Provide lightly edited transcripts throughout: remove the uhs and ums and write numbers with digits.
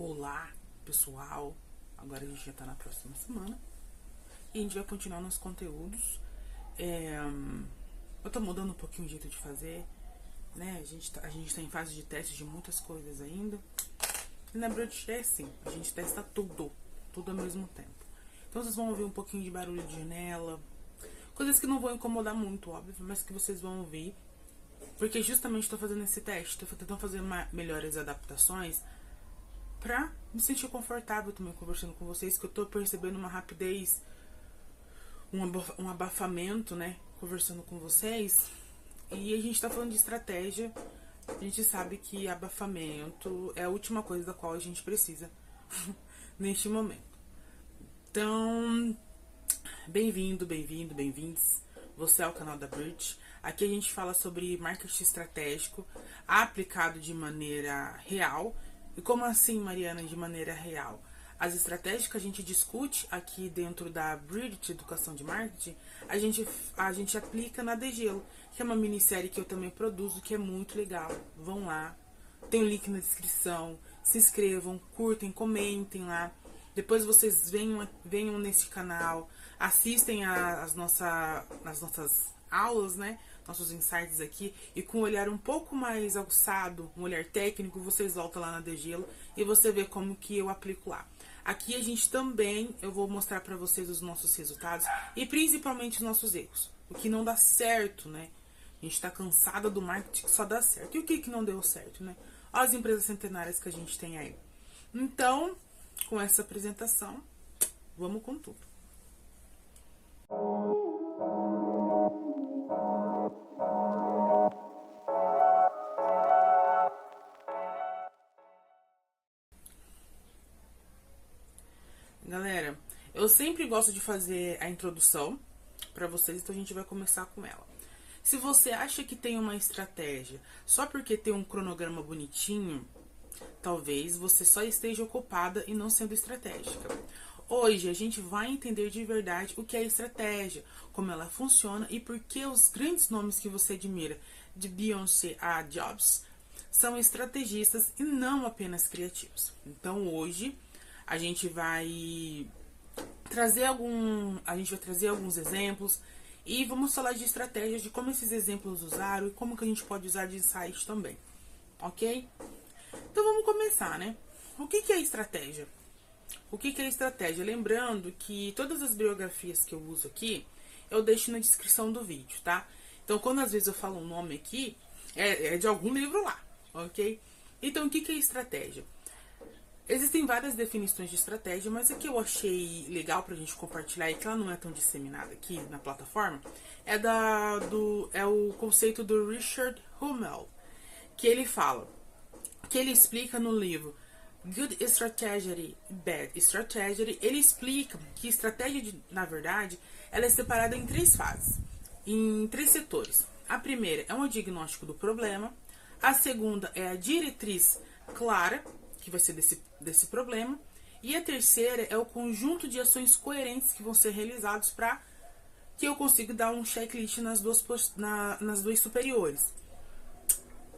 Olá, pessoal. Agora a gente já tá na próxima semana e a gente vai continuar nossos conteúdos. Eu tô mudando um pouquinho o jeito de fazer, né? A gente tá em fase de teste de muitas coisas ainda. E na Brut é assim, a gente testa tudo ao mesmo tempo. Então vocês vão ouvir um pouquinho de barulho de janela, coisas que não vão incomodar muito, óbvio, mas que vocês vão ouvir. Porque justamente estou fazendo esse teste, tô tentando fazer melhores adaptações pra me sentir confortável também conversando com vocês, que eu tô percebendo uma rapidez, um abafamento, né, conversando com vocês. E a gente tá falando de estratégia, a gente sabe que abafamento é a última coisa da qual a gente precisa neste momento. Então, bem-vindos. Você é o canal da Brut. Aqui a gente fala sobre marketing estratégico aplicado de maneira real. E como assim, Mariana, de maneira real? As estratégias que a gente discute aqui dentro da Brut Educação de Marketing, a gente aplica na Degelo, que é uma minissérie que eu também produzo, que é muito legal. Vão lá, tem o link na descrição, se inscrevam, curtem, comentem lá. Depois vocês venham nesse canal, assistem as nossas aulas, né? Nossos insights aqui, e com um olhar um pouco mais aguçado, um olhar técnico, vocês voltam lá na Degelo e você vê como que eu aplico lá. Aqui a gente também, eu vou mostrar para vocês os nossos resultados e principalmente os nossos erros. O que não dá certo, né? A gente tá cansada do marketing que só dá certo. E o que não deu certo, né? Olha as empresas centenárias que a gente tem aí. Então, com essa apresentação, vamos com tudo. Galera, eu sempre gosto de fazer a introdução para vocês, então a gente vai começar com ela. Se você acha que tem uma estratégia só porque tem um cronograma bonitinho, talvez você só esteja ocupada e não sendo estratégica. Hoje a gente vai entender de verdade o que é estratégia, como ela funciona e por que os grandes nomes que você admira, de Beyoncé a Jobs, são estrategistas e não apenas criativos. Então hoje a gente vai trazer alguns exemplos e vamos falar de estratégias, de como esses exemplos usaram e como que a gente pode usar de insight também, ok? Então vamos começar, né? O que é estratégia? O que é estratégia? Lembrando que todas as biografias que eu uso aqui, eu deixo na descrição do vídeo, tá? Então quando às vezes eu falo um nome aqui, é de algum livro lá, ok? Então o que é estratégia? Existem várias definições de estratégia, mas a que eu achei legal pra gente compartilhar e que ela não é tão disseminada aqui na plataforma é o conceito do Richard Hummel, que ele fala, que ele explica no livro Good Strategy, Bad Strategy. Ele explica que estratégia, na verdade, ela é separada em três fases, em três setores. A primeira é um diagnóstico do problema, a segunda é a diretriz clara, que vai ser desse problema, e a terceira é o conjunto de ações coerentes que vão ser realizados para que eu consiga dar um checklist nas duas superiores.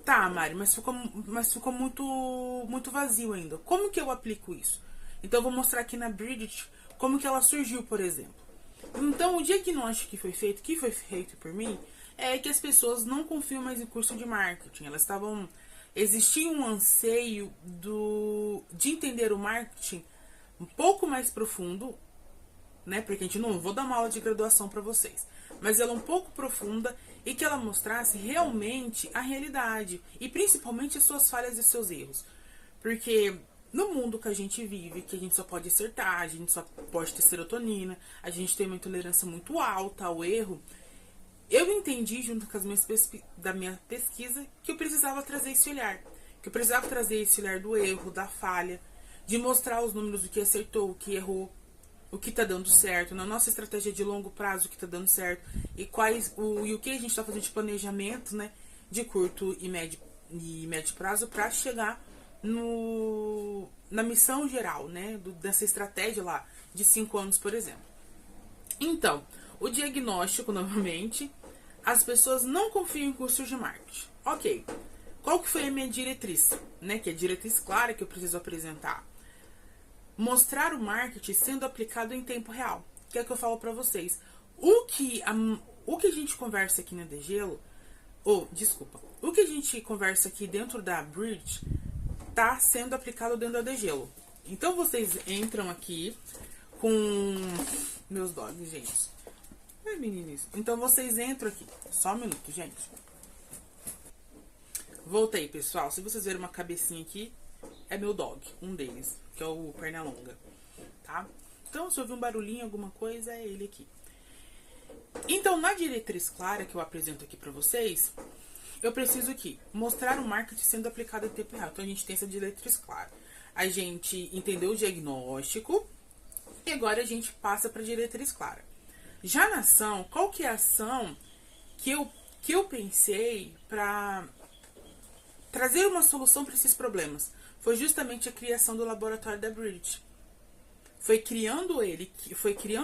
Tá, Mari, mas ficou muito vazio ainda. Como que eu aplico isso? Então eu vou mostrar aqui na Bridget como que ela surgiu, por exemplo. Então o diagnóstico que foi feito por mim, é que as pessoas não confiam mais em curso de marketing. Existia um anseio de entender o marketing um pouco mais profundo, né? Porque a gente não vou dar uma aula de graduação para vocês, mas ela é um pouco profunda e que ela mostrasse realmente a realidade e principalmente as suas falhas e seus erros. Porque no mundo que a gente vive, que a gente só pode acertar, a gente só pode ter serotonina, a gente tem uma intolerância muito alta ao erro. Eu entendi, junto com da minha pesquisa, que eu precisava trazer esse olhar. Que eu precisava trazer esse olhar do erro, da falha, de mostrar os números do que acertou, o que errou, o que tá dando certo, na nossa estratégia de longo prazo, o que tá dando certo, e o que a gente tá fazendo de planejamento, né, de curto e médio prazo, para chegar na missão geral, né, dessa estratégia lá, de 5 anos, por exemplo. Então, o diagnóstico, novamente, as pessoas não confiam em cursos de marketing. Ok, qual que foi a minha diretriz? Né? Que é a diretriz clara que eu preciso apresentar. mostrar o marketing sendo aplicado em tempo real. Que é o que eu falo pra vocês. O que a gente conversa aqui na Degelo, o que a gente conversa aqui dentro da Bridge tá sendo aplicado dentro da Degelo. Então vocês entram aqui com meus dogs, gente. Ai, meninos. Então vocês entram aqui. Só um minuto, gente. Voltei, pessoal. Se vocês verem uma cabecinha aqui, é meu dog, um deles, que é o Pernalonga, tá? Então, se eu ouvir um barulhinho, alguma coisa, é ele aqui. Então, na diretriz clara que eu apresento aqui pra vocês, eu preciso aqui mostrar o marketing sendo aplicado em tempo real. Então, a gente tem essa diretriz clara. A gente entendeu o diagnóstico e agora a gente passa pra diretriz clara. Já na ação, qual que é a ação que eu pensei pra trazer uma solução para esses problemas? Foi justamente a criação do laboratório da Bridge. Foi criando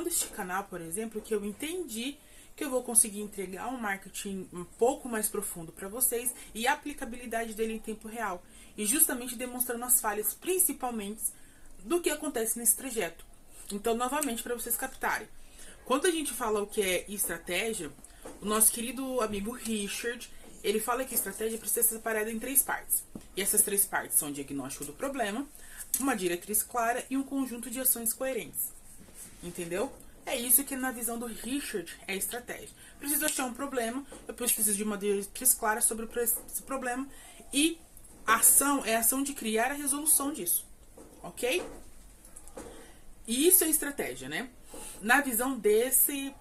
este canal, por exemplo, que eu entendi que eu vou conseguir entregar um marketing um pouco mais profundo para vocês e a aplicabilidade dele em tempo real. E justamente demonstrando as falhas, principalmente, do que acontece nesse trajeto. Então, novamente, para vocês captarem. Quando a gente fala o que é estratégia, o nosso querido amigo Richard, ele fala que a estratégia precisa ser separada em 3 partes. E essas 3 partes são o diagnóstico do problema, uma diretriz clara e um conjunto de ações coerentes. Entendeu? É isso que na visão do Richard é estratégia. Preciso achar um problema, eu preciso de uma diretriz clara sobre esse problema e a ação é a ação de criar a resolução disso. Ok? E isso é estratégia, né? Na visão desse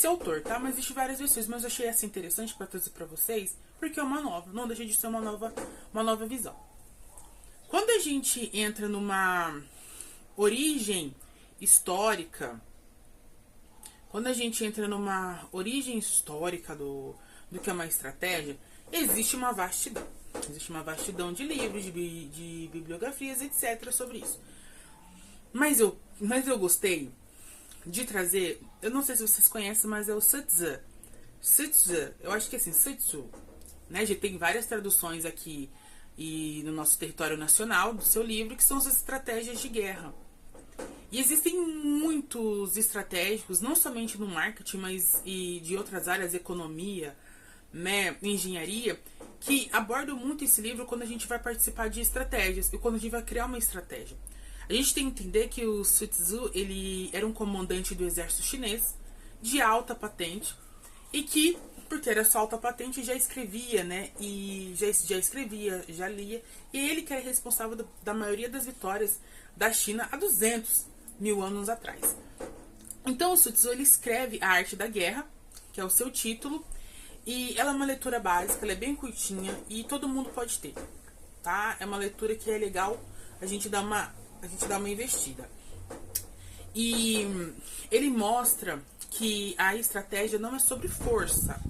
autor, tá? Mas existem várias versões, mas eu achei essa interessante para trazer para vocês, porque é uma nova, não deixa de ser uma nova visão. Quando a gente entra numa origem histórica, do que é uma estratégia, existe uma vastidão. Existe uma vastidão de livros, de bibliografias, etc. sobre isso. Mas eu gostei de trazer, eu não sei se vocês conhecem, mas é o Sitsu. Sitsu, eu acho que é assim, Sitsu, né? Já tem várias traduções aqui e no nosso território nacional do seu livro, que são as estratégias de guerra. E existem muitos estratégicos, não somente no marketing, mas e de outras áreas, economia, né, engenharia, que abordam muito esse livro quando a gente vai participar de estratégias e quando a gente vai criar uma estratégia. A gente tem que entender que o Sun Tzu, ele era um comandante do exército chinês de alta patente e que, por ter essa alta patente, já escrevia, né? E já escrevia, já lia. E ele que é responsável da maioria das vitórias da China há 200 mil anos atrás. Então, o Sun Tzu, ele escreve A Arte da Guerra, que é o seu título, e ela é uma leitura básica, ela é bem curtinha e todo mundo pode ter, tá? É uma leitura que é legal a gente dar uma investida. E ele mostra que a estratégia não é sobre força.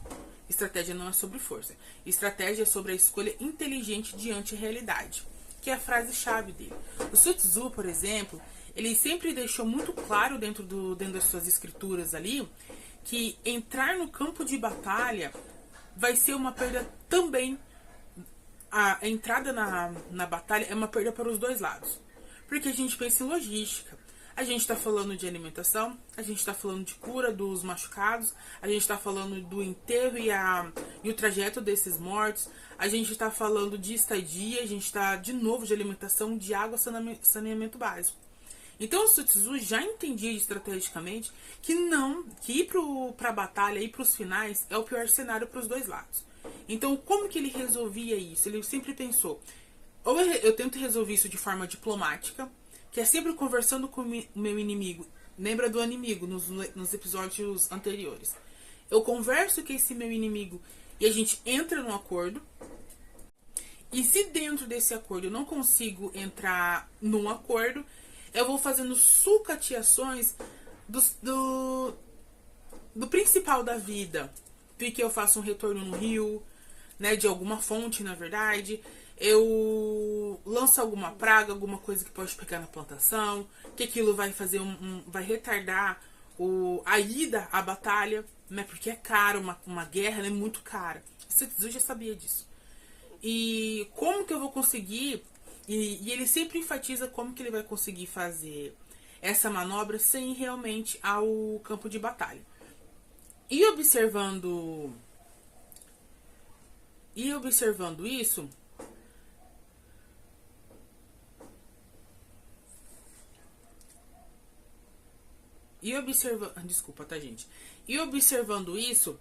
Estratégia não é sobre força. Estratégia é sobre a escolha inteligente diante da realidade, que é a frase-chave dele. O Sun Tzu, por exemplo, ele sempre deixou muito claro dentro das suas escrituras ali que entrar no campo de batalha vai ser uma perda também. A entrada na batalha é uma perda para os dois lados. Porque a gente pensa em logística. A gente está falando de alimentação, a gente está falando de cura dos machucados, a gente está falando do enterro e o trajeto desses mortos, a gente está falando de estadia, a gente está, de novo, de alimentação, de água, saneamento básico. Então o Sun Tzu já entendia estrategicamente que ir para a batalha, ir para os finais, é o pior cenário para os dois lados. Então, como que ele resolvia isso? Ele sempre pensou, ou eu tento resolver isso de forma diplomática, que é sempre conversando com o meu inimigo. Lembra do inimigo nos episódios anteriores. Eu converso com esse meu inimigo e a gente entra num acordo. E se dentro desse acordo eu não consigo entrar num acordo, eu vou fazendo sucateações do principal da vida. Porque eu faço um retorno no rio, né, de alguma fonte, na verdade. Eu lanço alguma praga, alguma coisa que pode pegar na plantação, que aquilo vai fazer vai retardar a ida à batalha, né? Porque é caro, uma guerra é muito cara. O Sun Tzu já sabia disso. E como que eu vou conseguir E ele sempre enfatiza como que ele vai conseguir fazer essa manobra sem ir realmente ao campo de batalha. E observando isso, desculpa, tá, gente? E observando isso,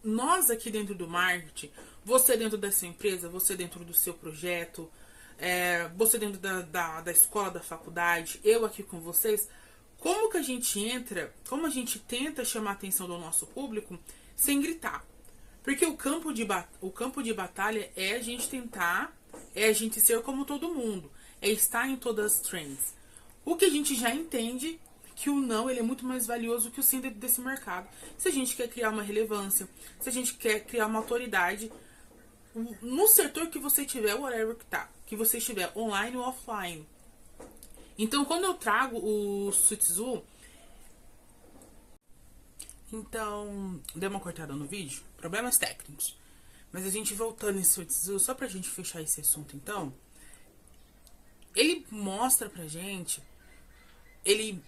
nós aqui dentro do marketing, você dentro da sua empresa, você dentro do seu projeto, você dentro da escola, da faculdade, eu aqui com vocês, como que a gente entra, como a gente tenta chamar a atenção do nosso público sem gritar? Porque o campo de batalha é a gente tentar, é a gente ser como todo mundo, é estar em todas as trends. O que a gente já entende que o não ele é muito mais valioso que o sim dentro desse mercado. Se a gente quer criar uma relevância, se a gente quer criar uma autoridade, no setor que você tiver, whatever que você estiver, online ou offline. Então, quando eu trago o Sutsu, então, deu uma cortada no vídeo, problemas técnicos. Mas a gente voltando em Sutsu, só pra gente fechar esse assunto, então, ele mostra pra gente, ele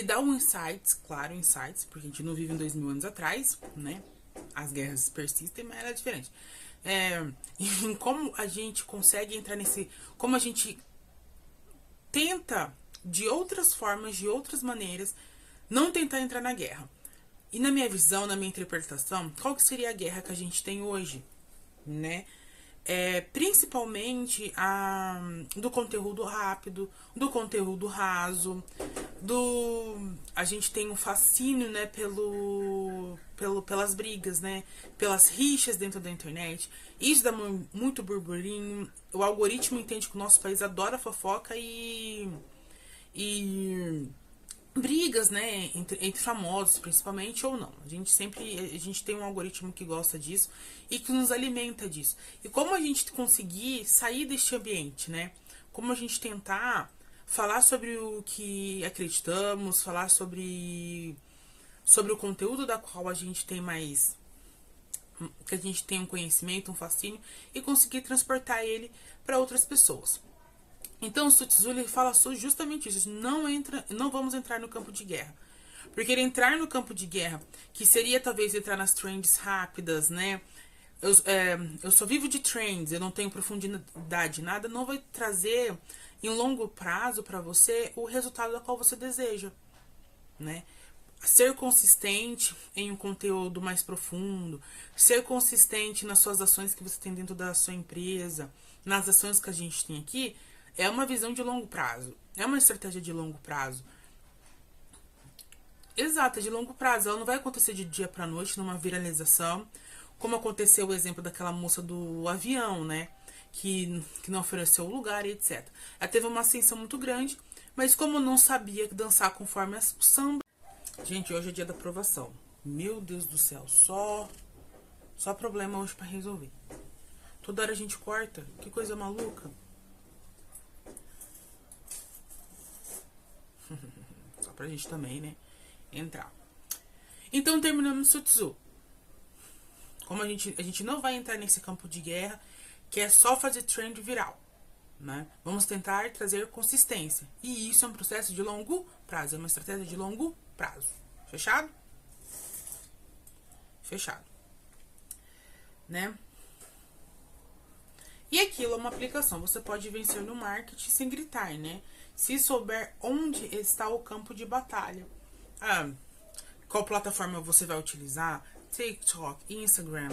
dá um insights, claro, insights, porque a gente não vive em 2000 anos atrás, né? As guerras persistem, mas era diferente. Em como a gente consegue entrar nesse... Como a gente tenta, de outras formas, de outras maneiras, não tentar entrar na guerra. E na minha visão, na minha interpretação, qual que seria a guerra que a gente tem hoje, né? Principalmente do conteúdo rápido, do conteúdo raso, a gente tem um fascínio, né, pelas brigas, né, pelas rixas dentro da internet. Isso dá muito burburinho. O algoritmo entende que o nosso país adora fofoca e brigas, né, entre famosos, principalmente, ou não. A gente tem um algoritmo que gosta disso e que nos alimenta disso. E como a gente conseguir sair deste ambiente, né? Como a gente tentar falar sobre o que acreditamos, falar sobre o conteúdo da qual a gente tem mais, que a gente tem um conhecimento, um fascínio, e conseguir transportar ele para outras pessoas. Então o Sutsu ele fala justamente isso, não vamos entrar no campo de guerra. Porque ele entrar no campo de guerra, que seria talvez entrar nas trends rápidas, né? Eu só vivo de trends, eu não tenho profundidade, nada, não vai trazer em longo prazo para você o resultado da qual você deseja, né? Ser consistente em um conteúdo mais profundo, ser consistente nas suas ações que você tem dentro da sua empresa, nas ações que a gente tem aqui, é uma visão de longo prazo. É uma estratégia de longo prazo. Exata, de longo prazo. Ela não vai acontecer de dia para noite numa viralização, como aconteceu o exemplo daquela moça do avião, né? Que não ofereceu o lugar e etc. Ela teve uma ascensão muito grande, mas como não sabia dançar conforme o samba... Gente, hoje é dia da aprovação. Meu Deus do céu, só problema hoje para resolver. Toda hora a gente corta. Que coisa maluca. Só pra gente também, né, entrar. Então, terminando o Sutsu. Como a gente não vai entrar nesse campo de guerra, que é só fazer trend viral, né? Vamos tentar trazer consistência. E isso é um processo de longo prazo, é uma estratégia de longo prazo. Fechado? Fechado. Né? E aquilo é uma aplicação. Você pode vencer no marketing sem gritar, né? Se souber onde está o campo de batalha. Qual plataforma você vai utilizar? TikTok, Instagram,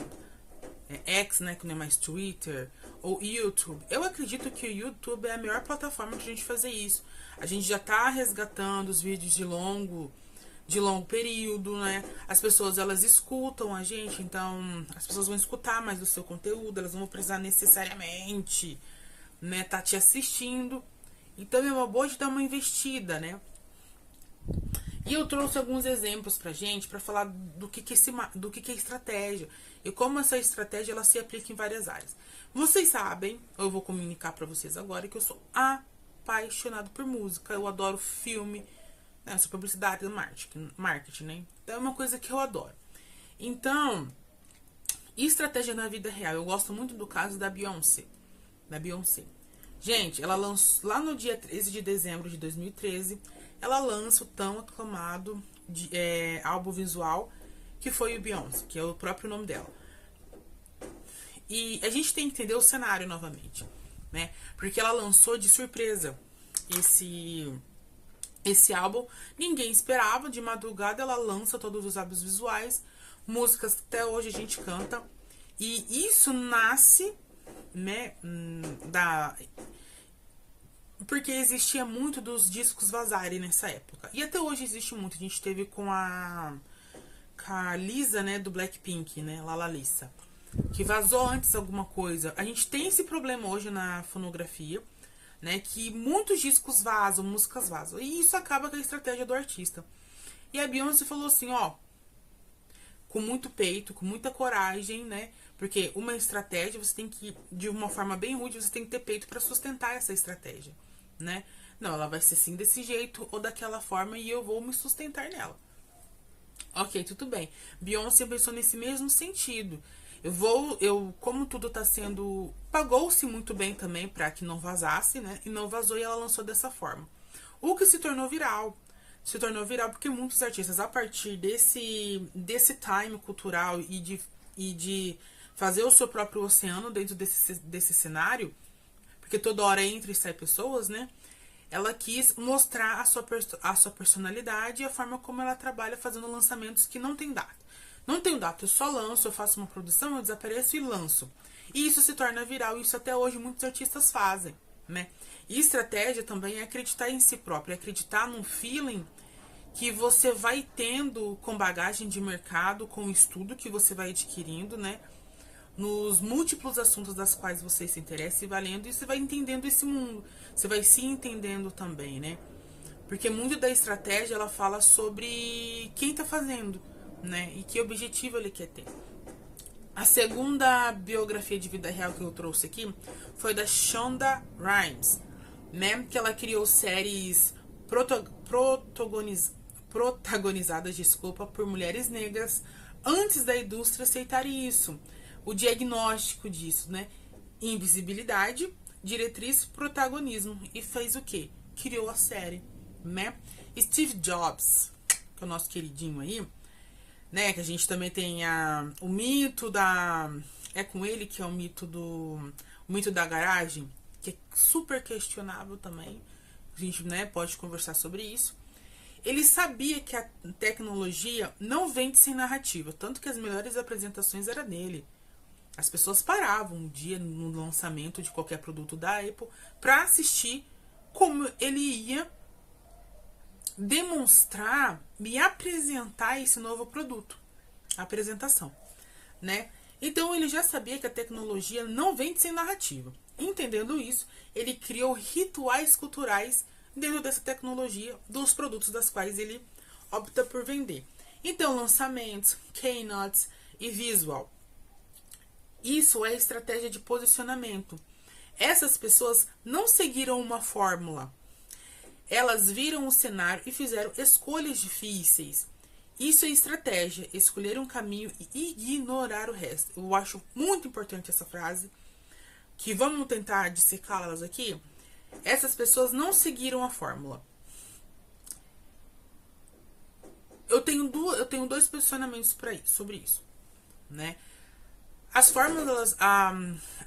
X, né, que não é mais Twitter, ou YouTube. Eu acredito que o YouTube é a melhor plataforma pra gente fazer isso. A gente já tá resgatando os vídeos de longo período, né? As pessoas, elas escutam a gente, então as pessoas vão escutar mais do seu conteúdo, elas não vão precisar necessariamente, né, tá te assistindo. Então é uma boa de dar uma investida, né? E eu trouxe alguns exemplos pra gente, pra falar do que é estratégia e como essa estratégia ela se aplica em várias áreas. Vocês sabem, eu vou comunicar pra vocês agora que eu sou apaixonado por música, eu adoro filme, né, sou publicidade e marketing, né? Então é uma coisa que eu adoro. Então, estratégia na vida real, eu gosto muito do caso da Beyoncé. Gente, ela lançou lá no dia 13 de dezembro de 2013, ela lança o tão aclamado álbum visual que foi o Beyoncé, que é o próprio nome dela. E a gente tem que entender o cenário novamente, né? Porque ela lançou de surpresa esse álbum, ninguém esperava, de madrugada ela lança todos os álbuns visuais, músicas que até hoje a gente canta, e isso nasce, né, porque existia muito dos discos vazarem nessa época, e até hoje existe muito. A gente teve com a Lisa, né, do Blackpink, né, Lisa, que vazou antes alguma coisa. A gente tem esse problema hoje na fonografia, né, que muitos discos vazam, músicas vazam, e isso acaba com a estratégia do artista. E a Beyoncé falou assim, ó, com muito peito, com muita coragem, né, porque uma estratégia você tem que, de uma forma bem rude, você tem que ter peito para sustentar essa estratégia, né. Não, ela vai ser assim desse jeito ou daquela forma e eu vou me sustentar nela. Ok, tudo bem. Beyoncé pensou nesse mesmo sentido. Como tudo tá sendo, pagou-se muito bem também para que não vazasse, né? E não vazou e ela lançou dessa forma. O que se tornou viral. Se tornou viral porque muitos artistas, a partir desse time cultural e de fazer o seu próprio oceano dentro desse cenário, porque toda hora entra e sai pessoas, né? Ela quis mostrar a sua personalidade e a forma como ela trabalha fazendo lançamentos que não tem data. Não tenho data, eu só lanço, eu faço uma produção, eu desapareço e lanço. E isso se torna viral, e isso até hoje muitos artistas fazem, né? E estratégia também é acreditar em si próprio, é acreditar num feeling que você vai tendo com bagagem de mercado, com o estudo que você vai adquirindo, né? Nos múltiplos assuntos das quais você se interessa e vai lendo, e você vai entendendo esse mundo. Você vai se entendendo também, né? Porque muito da estratégia, ela fala sobre quem tá fazendo, né? E que objetivo ele quer ter. A segunda biografia de vida real que eu trouxe aqui foi da Shonda Rhimes, né? Que ela criou séries protagonizadas, por mulheres negras antes da indústria aceitar isso. O diagnóstico disso, né? Invisibilidade, diretriz, protagonismo. E fez o quê? Criou a série, né? Steve Jobs, que é o nosso queridinho aí, né? Que a gente também tem o mito da... É com ele que é o mito da garagem, que é super questionável também. A gente, né, pode conversar sobre isso. Ele sabia que a tecnologia não vende sem narrativa, tanto que as melhores apresentações eram dele. As pessoas paravam um dia no lançamento de qualquer produto da Apple para assistir como ele ia demonstrar e apresentar esse novo produto. A apresentação, né? Então ele já sabia que a tecnologia não vende sem narrativa. Entendendo isso, ele criou rituais culturais dentro dessa tecnologia dos produtos das quais ele opta por vender. Então, lançamentos, keynotes e visual. Isso é estratégia de posicionamento. Essas pessoas não seguiram uma fórmula. Elas viram o cenário e fizeram escolhas difíceis. Isso é estratégia, escolher um caminho e ignorar o resto. Eu acho muito importante essa frase, que vamos tentar dissecá-las aqui. Essas pessoas não seguiram a fórmula. Eu tenho dois posicionamentos sobre isso, né? As fórmulas, a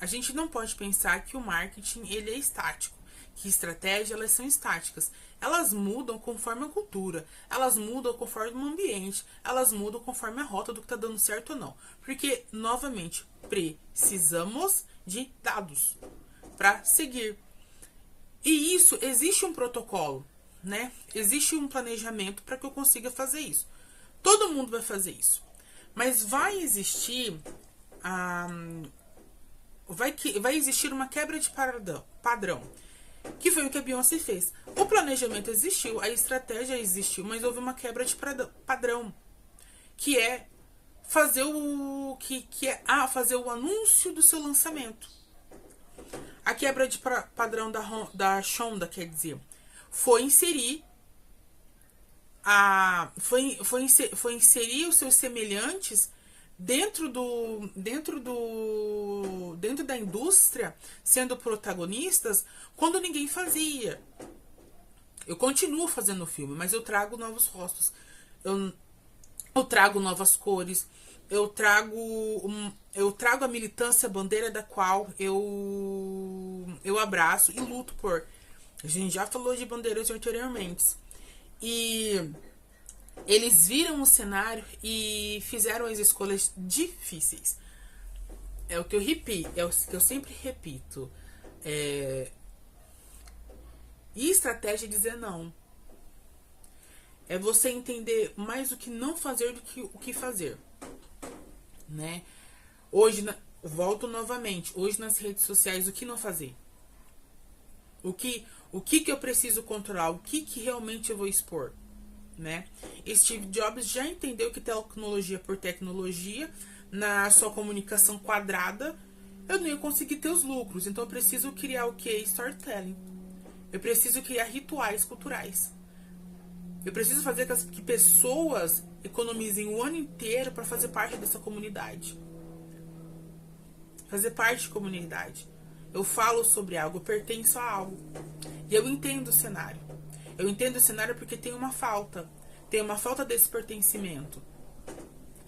gente não pode pensar que o marketing ele é estático, que estratégias elas são estáticas. Elas mudam conforme a cultura, elas mudam conforme o ambiente, elas mudam conforme a rota do que está dando certo ou não. Porque, novamente, precisamos de dados para seguir. E isso, existe um protocolo, né? Existe um planejamento para que eu consiga fazer isso. Todo mundo vai fazer isso. Mas vai existir vai existir uma quebra de padrão, que foi o que a Beyoncé fez. O planejamento existiu, a estratégia existiu, mas houve uma quebra de padrão, que é fazer fazer o anúncio do seu lançamento. A quebra de padrão da Shonda, quer dizer, foi inserir foi inserir os seus semelhantes dentro da indústria, sendo protagonistas, quando ninguém fazia. Eu continuo fazendo o filme, mas eu trago novos rostos. Eu trago novas cores. Eu trago a militância, a bandeira da qual eu abraço e luto por. A gente já falou de bandeiras anteriormente. E eles viram o cenário e fizeram as escolhas difíceis. É o que eu repito, é o que eu sempre repito. E estratégia é dizer não. É você entender mais o que não fazer do que o que fazer. Né? Hoje, volto novamente, hoje nas redes sociais, o que não fazer? O que eu preciso controlar? O que realmente eu vou expor? Né? Steve Jobs já entendeu que tecnologia por tecnologia, na sua comunicação quadrada, eu não ia conseguir ter os lucros. Então eu preciso criar o que? Storytelling. Eu preciso criar rituais culturais. Eu preciso fazer que pessoas economizem o ano inteiro para fazer parte dessa comunidade. Fazer parte de comunidade. Eu falo sobre algo, eu pertenço a algo. E eu entendo o cenário. Eu entendo o cenário porque tem uma falta. Tem uma falta desse pertencimento.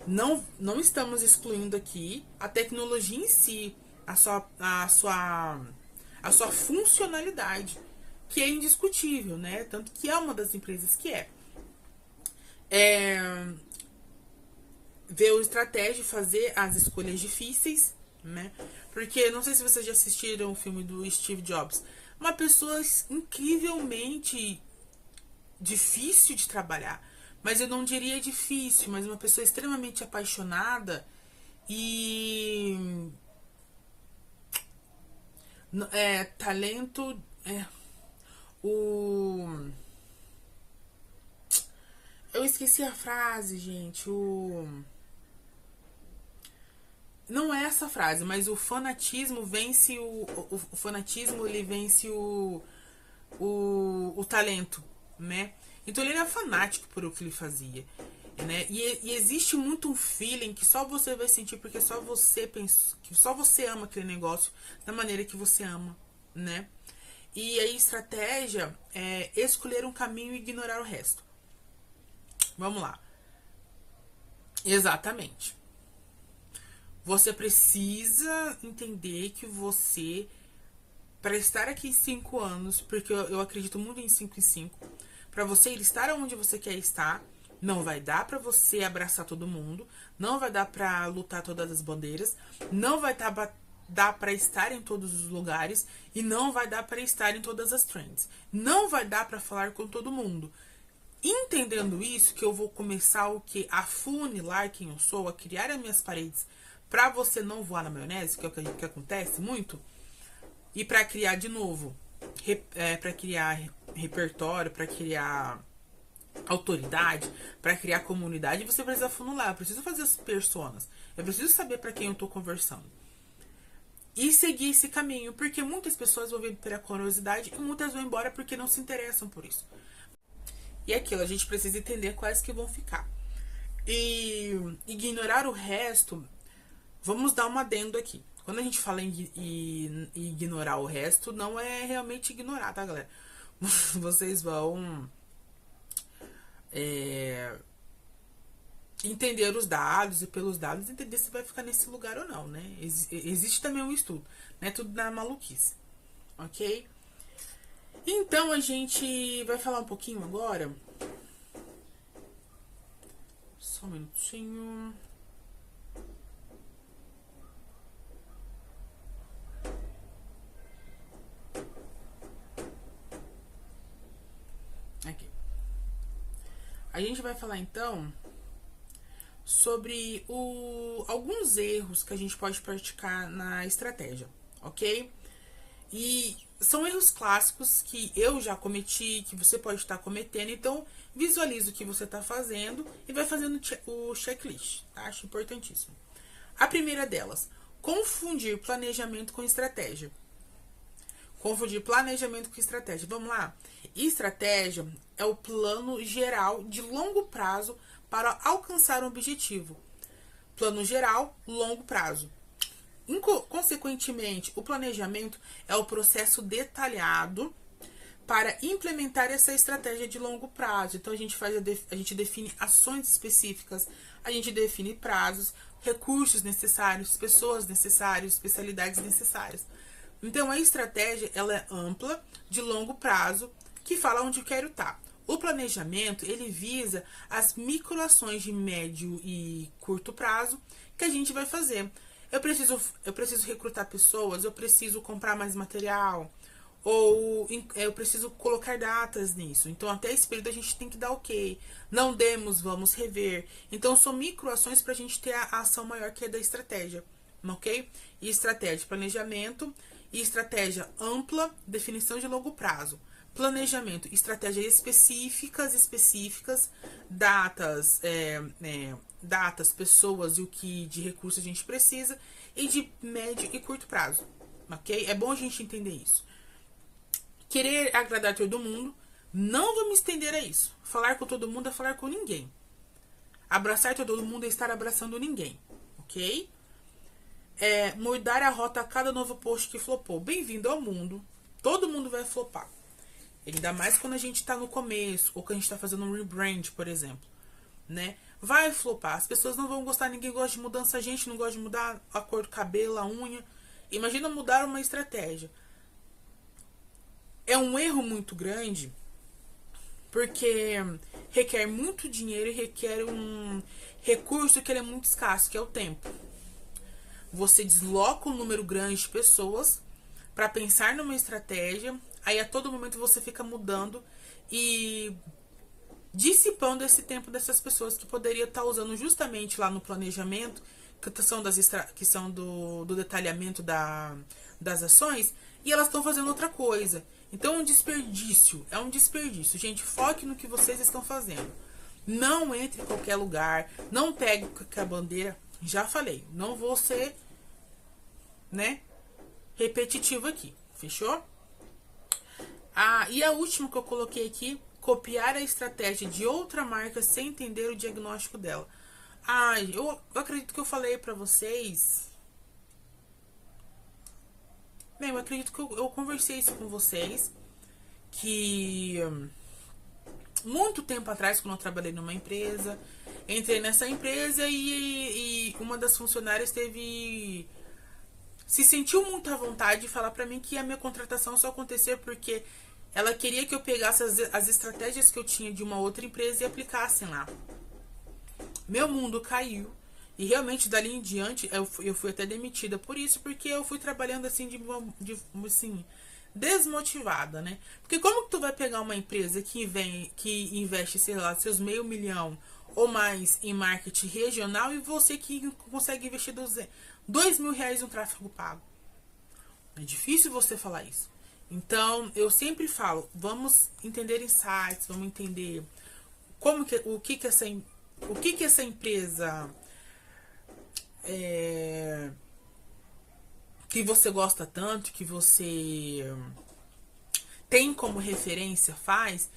Não estamos excluindo aqui a tecnologia em si, a sua funcionalidade, que é indiscutível, né? Tanto que é uma das empresas que ver o estratégia, fazer as escolhas difíceis, né? Porque não sei se vocês já assistiram o filme do Steve Jobs. Uma pessoa incrivelmente difícil de trabalhar. Mas eu não diria difícil, mas uma pessoa extremamente apaixonada e talento eu esqueci a frase, gente. Não é essa frase, mas o fanatismo vence o fanatismo, ele vence o talento, né? Então ele era fanático por o que ele fazia, né? E existe muito um feeling que só você vai sentir porque só você pensa, que só você ama aquele negócio da maneira que você ama, né? E a estratégia é escolher um caminho e ignorar o resto. Vamos lá. Exatamente. Você precisa entender que você, para estar aqui em 5 anos, porque eu acredito muito em 5 em 5, para você estar onde você quer estar, não vai dar para você abraçar todo mundo, não vai dar para lutar todas as bandeiras, não vai dar para estar em todos os lugares e não vai dar para estar em todas as trends. Não vai dar para falar com todo mundo. Entendendo isso, que eu vou começar a funilar quem eu sou, a criar as minhas paredes para você não voar na maionese, que é o que acontece muito, e para criar de novo, para criar repertório, para criar autoridade, para criar comunidade, você precisa funular. Eu preciso fazer as personas, eu preciso saber para quem eu tô conversando e seguir esse caminho, porque muitas pessoas vão vir pela curiosidade e muitas vão embora porque não se interessam por isso. E aquilo, a gente precisa entender quais que vão ficar. E ignorar o resto, vamos dar um adendo aqui. Quando a gente fala em ignorar o resto, não é realmente ignorar, tá, galera? Vocês vão entender os dados e pelos dados entender se vai ficar nesse lugar ou não, né? Existe também um estudo, não é tudo na maluquice, ok? Então a gente vai falar um pouquinho agora. Só um minutinho. Aqui. A gente vai falar então sobre alguns erros que a gente pode praticar na estratégia, ok? E são erros clássicos que eu já cometi, que você pode estar cometendo. Então, visualiza o que você está fazendo e vai fazendo o checklist, tá? Acho importantíssimo. A primeira delas, confundir planejamento com estratégia. Confundir planejamento com estratégia. Vamos lá? Estratégia é o plano geral de longo prazo para alcançar um objetivo. plano geral, longo prazo. Consequentemente, o planejamento é o processo detalhado para implementar essa estratégia de longo prazo. Então, a gente define ações específicas, a gente define prazos, recursos necessários, pessoas necessárias, especialidades necessárias. Então, a estratégia ela é ampla, de longo prazo, que fala onde eu quero estar. O planejamento, ele visa as microações de médio e curto prazo que a gente vai fazer. Eu preciso recrutar pessoas, eu preciso comprar mais material, ou eu preciso colocar datas nisso. Então, até esse período a gente tem que dar ok. Não demos, vamos rever. Então, são microações para a gente ter a ação maior que é da estratégia, ok? E estratégia, planejamento e estratégia ampla, definição de longo prazo. Planejamento, estratégias específicas, datas, datas, pessoas e o que de recursos a gente precisa, e de médio e curto prazo, ok? É bom a gente entender isso. Querer agradar todo mundo, não vou me estender a isso. Falar com todo mundo é falar com ninguém. Abraçar todo mundo é estar abraçando ninguém, ok? Mudar a rota a cada novo post que flopou. Bem-vindo ao mundo. Todo mundo vai flopar. Ainda mais quando a gente tá no começo, ou quando a gente tá fazendo um rebrand, por exemplo, né? Vai flopar, as pessoas não vão gostar, ninguém gosta de mudança, a gente não gosta de mudar a cor do cabelo, a unha. Imagina mudar uma estratégia. É um erro muito grande, porque requer muito dinheiro e requer um recurso que ele é muito escasso, que é o tempo. Você desloca um número grande de pessoas para pensar numa estratégia. Aí a todo momento você fica mudando e dissipando esse tempo dessas pessoas que poderia estar usando justamente lá no planejamento, que são do detalhamento das ações, e elas estão fazendo outra coisa. Então é um desperdício. Gente, foque no que vocês estão fazendo. Não entre em qualquer lugar, não pegue com a bandeira. Já falei, não vou ser, repetitivo aqui. Fechou? E a última que eu coloquei aqui, copiar a estratégia de outra marca sem entender o diagnóstico dela. Eu acredito que eu falei pra vocês. Eu acredito que eu conversei isso com vocês. Que muito tempo atrás, quando eu trabalhei numa empresa, entrei nessa empresa e uma das funcionárias se sentiu muito à vontade de falar pra mim que a minha contratação só acontecia porque ela queria que eu pegasse as estratégias que eu tinha de uma outra empresa e aplicassem lá. Meu mundo caiu. E realmente, dali em diante, eu fui até demitida por isso, porque eu fui trabalhando assim, assim, desmotivada, né? Porque como que tu vai pegar uma empresa que investe, sei lá, seus R$500 mil ou mais em marketing regional e você que consegue investir R$2.000 no tráfego pago? É difícil você falar isso. Então, eu sempre falo, vamos entender insights, vamos entender o que essa empresa que você gosta tanto, que você tem como referência, faz,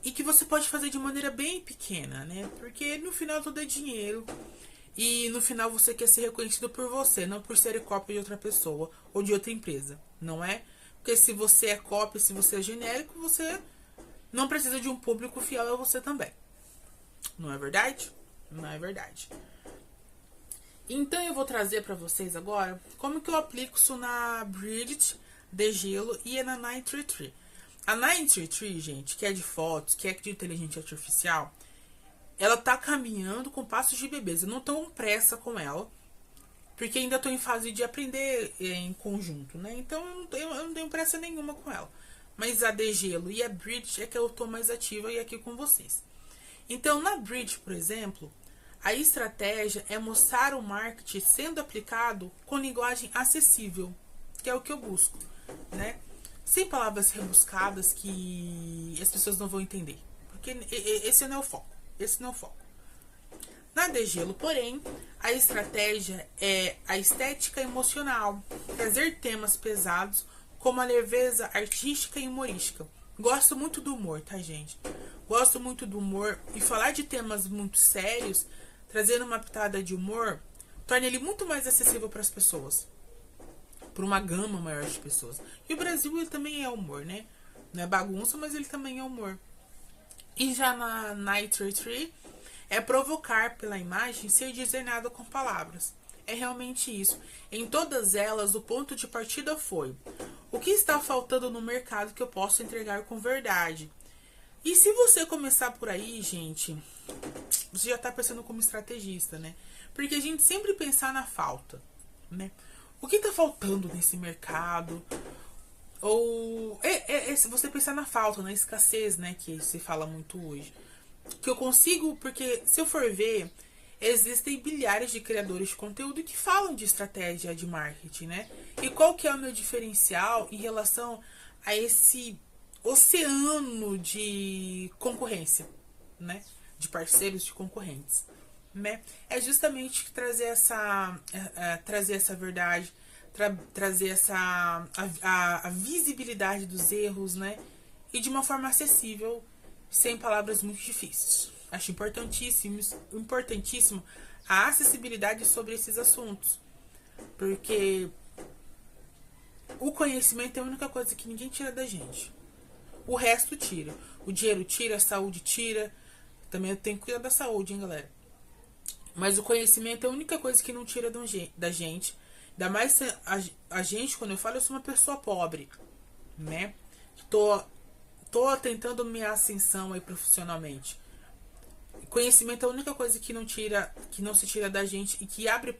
e que você pode fazer de maneira bem pequena, né? Porque no final tudo é dinheiro. E no final você quer ser reconhecido por você, não por ser cópia de outra pessoa ou de outra empresa, não é? Porque se você é cópia, se você é genérico, você não precisa de um público fiel a você também. Não é verdade? Não é verdade. Então eu vou trazer para vocês agora como que eu aplico isso na Bridget, DeGelo e na 933. A 933, gente, que é de fotos, que é de inteligência artificial, ela tá caminhando com passos de bebês. Eu não tô com pressa com ela, porque ainda tô em fase de aprender em conjunto, né? Então eu não tenho pressa nenhuma com ela. Mas a DeGelo e a Bridget é que eu tô mais ativa e aqui com vocês. Então, na Bridget, por exemplo, a estratégia é mostrar o marketing sendo aplicado com linguagem acessível, que é o que eu busco, né? Sem palavras rebuscadas que as pessoas não vão entender, porque esse não é o foco. Esse não é o foco. Na DeGelo, porém, a estratégia é a estética emocional, trazer temas pesados como a leveza artística e humorística. Gosto muito do humor, tá, gente? Gosto muito do humor e falar de temas muito sérios trazendo uma pitada de humor, torna ele muito mais acessível para as pessoas. Por uma gama maior de pessoas. E o Brasil, ele também é humor, né? Não é bagunça, mas ele também é humor. E já na Night Tree, é provocar pela imagem sem dizer nada com palavras. É realmente isso. Em todas elas, o ponto de partida foi: o que está faltando no mercado que eu posso entregar com verdade? E se você começar por aí, gente, você já está pensando como estrategista, né? Porque a gente sempre pensar na falta, né? O que está faltando nesse mercado? Ou você pensar na falta, na escassez, né? Que se fala muito hoje. Que eu consigo, porque se eu for ver, existem bilhares de criadores de conteúdo que falam de estratégia de marketing, né? E qual que é o meu diferencial em relação a esse oceano de concorrência, né? De parceiros, de concorrentes, né? É justamente trazer essa verdade, trazer a visibilidade dos erros, né? E de uma forma acessível, sem palavras muito difíceis. Acho importantíssimo a acessibilidade sobre esses assuntos, porque o conhecimento é a única coisa que ninguém tira da gente. O resto tira. O dinheiro tira, a saúde tira. Também eu tenho que cuidar da saúde, hein, galera. Mas o conhecimento é a única coisa que não tira da gente. Ainda mais a gente, quando eu falo, eu sou uma pessoa pobre, né? Tô tentando minha ascensão aí profissionalmente. Conhecimento é a única coisa que não se tira da gente e que abre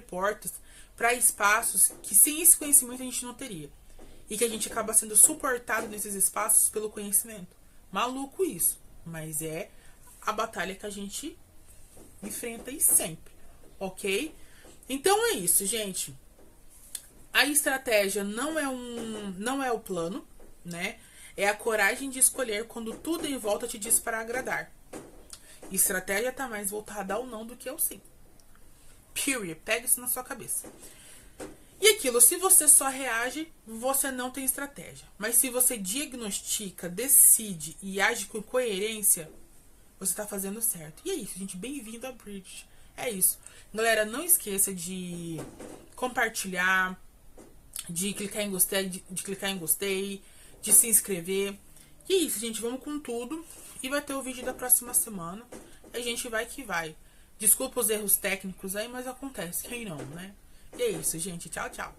portas para espaços que sem esse conhecimento a gente não teria. E que a gente acaba sendo suportado nesses espaços pelo conhecimento. Maluco isso. Mas é a batalha que a gente enfrenta aí sempre. Ok? Então é isso, gente. A estratégia não é o plano, né? É a coragem de escolher quando tudo em volta te diz para agradar. Estratégia tá mais voltada ao não do que ao sim. Period. Pega isso na sua cabeça. E aquilo, se você só reage, você não tem estratégia. Mas se você diagnostica, decide e age com coerência, você tá fazendo certo. E é isso, gente. Bem-vindo a Bridge. É isso. Galera, não esqueça de compartilhar, de clicar em gostei, de se inscrever. E é isso, gente. Vamos com tudo. E vai ter o vídeo da próxima semana. E a gente vai que vai. Desculpa os erros técnicos aí, mas acontece. Quem não, né? E é isso, gente. Tchau, tchau.